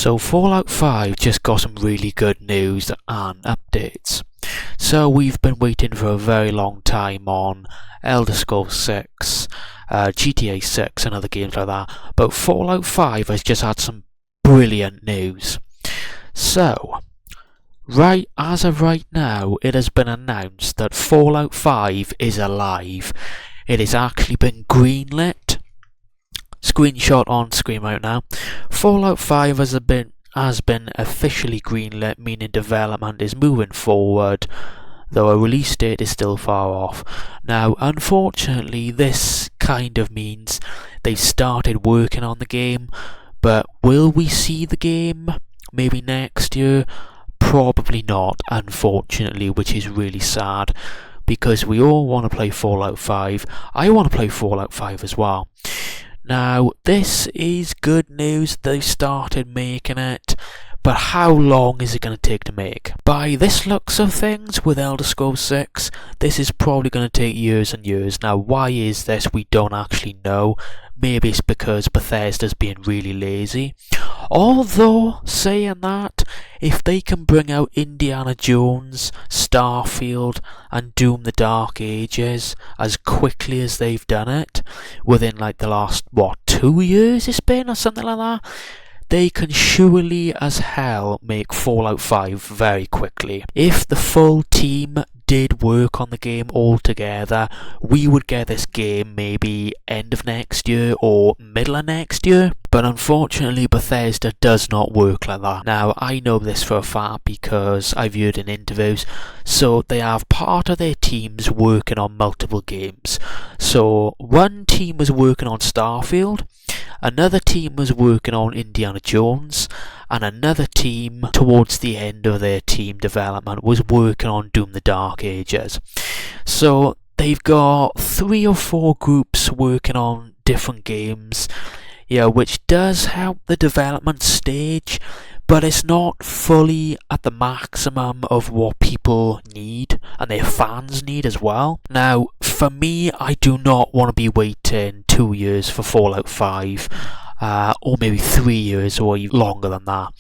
So Fallout 5 just got some really good news and updates. So we've been waiting for a very long time on Elder Scrolls 6, GTA 6 and other games like that, but Fallout 5 has just had some brilliant news. So, as of right now, it has been announced that Fallout 5 is alive. It has actually been greenlit. Screenshot on screen right now. Fallout 5 has been officially greenlit, meaning development is moving forward, though a release date is still far off. Now, unfortunately, this kind of means they've started working on the game, but will we see the game maybe next year? Probably not, unfortunately, which is really sad, because we all want to play Fallout 5. I want to play Fallout 5 as well. Now, this is good news. They've started making it, but how long is it going to take to make? By this looks of things, with Elder Scrolls 6, this is probably going to take years and years. Now, why is this? We don't actually know. Maybe it's because Bethesda's being really lazy. Although, saying that, if they can bring out Indiana Jones, Starfield, and Doom the Dark Ages as quickly as they've done it, within like the last, 2 years it's been, or something like that, they can surely as hell make Fallout 5 very quickly. If the full team did work on the game all together, we would get this game maybe end of next year or middle of next year. But unfortunately, Bethesda does not work like that. Now, I know this for a fact because I've heard in interviews. So they have part of their teams working on multiple games. So one team was working on Starfield, another team was working on Indiana Jones, and another team towards the end of their team development was working on Doom the Dark Ages. So they've got 3 or 4 groups working on different games, which does help the development stage, but it's not fully at the maximum of what people need and their fans need as well. Now, for me, I do not want to be waiting 2 years for Fallout 5, or maybe 3 years or even longer than that.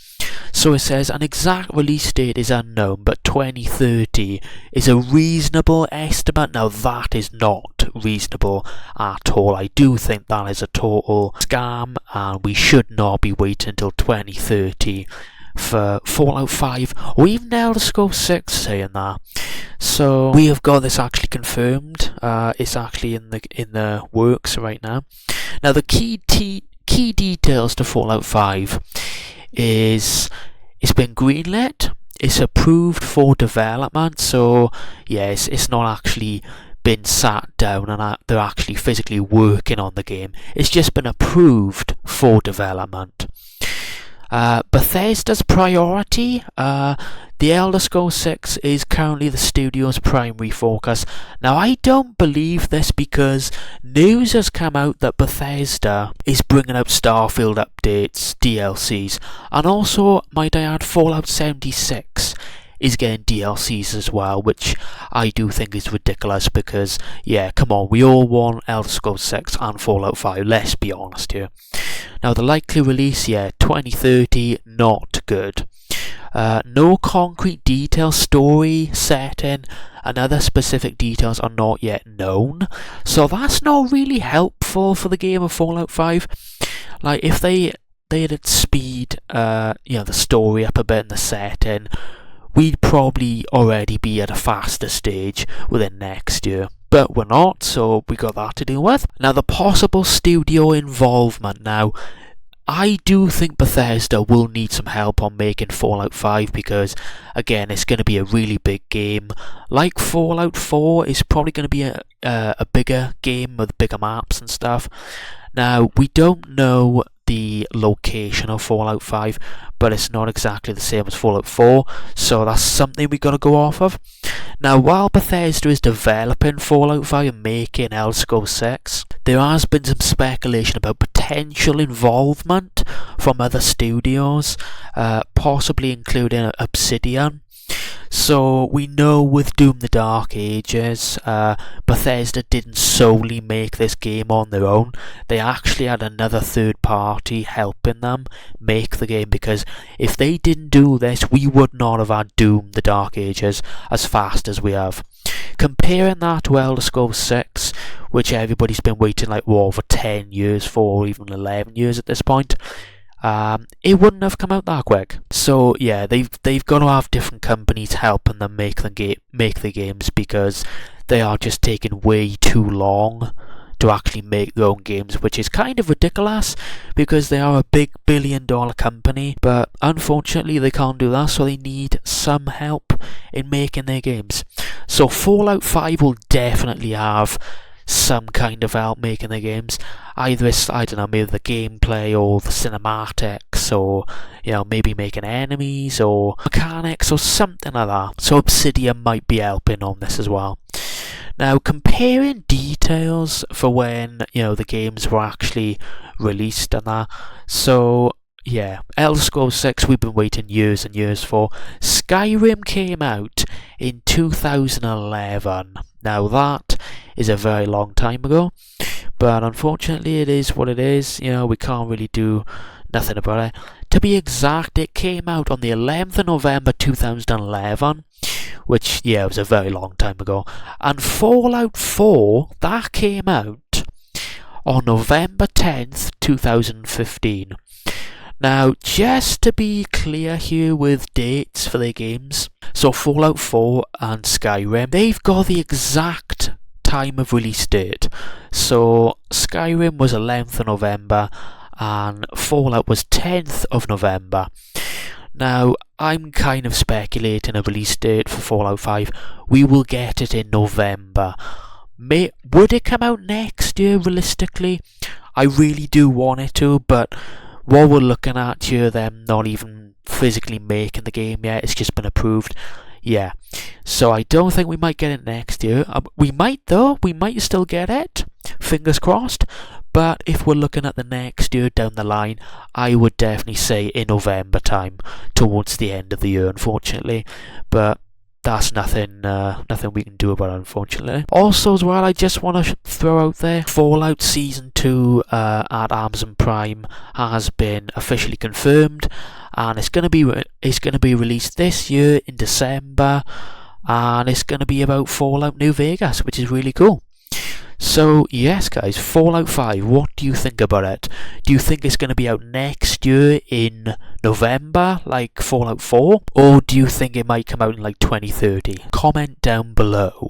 So it says an exact release date is unknown, but 2030 is a reasonable estimate. Now that is not reasonable at all. I do think that is a total scam, and we should not be waiting until 2030 for Fallout 5 or even Elder Scrolls 6 saying that. So we have got this actually confirmed. It's actually in the works right now. Now the key details to Fallout 5 is it's been greenlit, it's approved for development, so yes, it's not actually been sat down and they're actually physically working on the game. It's just been approved for development. Bethesda's priority, the Elder Scrolls 6 is currently the studio's primary focus. Now, I don't believe this because news has come out that Bethesda is bringing out Starfield updates, DLCs, and also, might I add, Fallout 76 is getting DLCs as well, which I do think is ridiculous because, come on, we all want Elder Scrolls 6 and Fallout 5, let's be honest here. Now, the likely release, 2030, not good. No concrete details, story, setting, and other specific details are not yet known. So that's not really helpful for the game of Fallout 5. Like, if they had speed, the story up a bit and the setting, we'd probably already be at a faster stage within next year. But we're not, so we got that to deal with. Now, the possible studio involvement. Now, I do think Bethesda will need some help on making Fallout 5 because, again, it's going to be a really big game. Like Fallout 4, it's probably going to be a bigger game with bigger maps and stuff. Now, we don't know the location of Fallout 5, but it's not exactly the same as Fallout 4, so that's something we got to go off of. Now, while Bethesda is developing Fallout 5 and making Elder Scrolls 6, there has been some speculation about potential involvement from other studios, possibly including Obsidian. So we know with Doom the Dark Ages, Bethesda didn't solely make this game on their own. They actually had another third party helping them make the game, because if they didn't do this, we would not have had Doom the Dark Ages as fast as we have. Comparing that to Elder Scrolls 6, which everybody's been waiting like over 10 years for, or even 11 years at this point, it wouldn't have come out that quick. So yeah, they've got to have different companies helping them make the games, because they are just taking way too long to actually make their own games, which is kind of ridiculous because they are a big billion-dollar company, but unfortunately they can't do that, so they need some help in making their games. So Fallout 5 will definitely have some kind of help making the games. Either it's, I don't know, maybe the gameplay or the cinematics, or, you know, maybe making enemies or mechanics or something like that. So Obsidian might be helping on this as well. Now, comparing details for when, you know, the games were actually released and that. So yeah, Elder Scrolls 6 we've been waiting years and years for. Skyrim came out in 2011. Now that is a very long time ago, but unfortunately it is what it is. You know, we can't really do nothing about it. To be exact, it came out on the 11th of November 2011, which, yeah, was a very long time ago. And Fallout 4, that came out on November 10th, 2015. Now, just to be clear here with dates for their games, so Fallout 4 and Skyrim, they've got the exact time of release date. So Skyrim was 11th of November and Fallout was 10th of November. Now, I'm kind of speculating a release date for Fallout 5. We will get it in November. Would it come out next year, realistically? I really do want it to, but what we're looking at here, them not even physically making the game yet, it's just been approved. Yeah, so I don't think we might get it next year. We might though, we might still get it, fingers crossed. But if we're looking at the next year down the line, I would definitely say in November time, towards the end of the year, unfortunately. But that's nothing we can do about it, unfortunately. Also as well, I just want to throw out there, Fallout Season 2 at Amazon Prime has been officially confirmed, and it's going to be released this year in December, and it's going to be about Fallout New Vegas, which is really cool. So yes guys, Fallout 5, what do you think about it? Do you think it's going to be out next year in November, like Fallout 4? Or do you think it might come out in like 2030? Comment down below.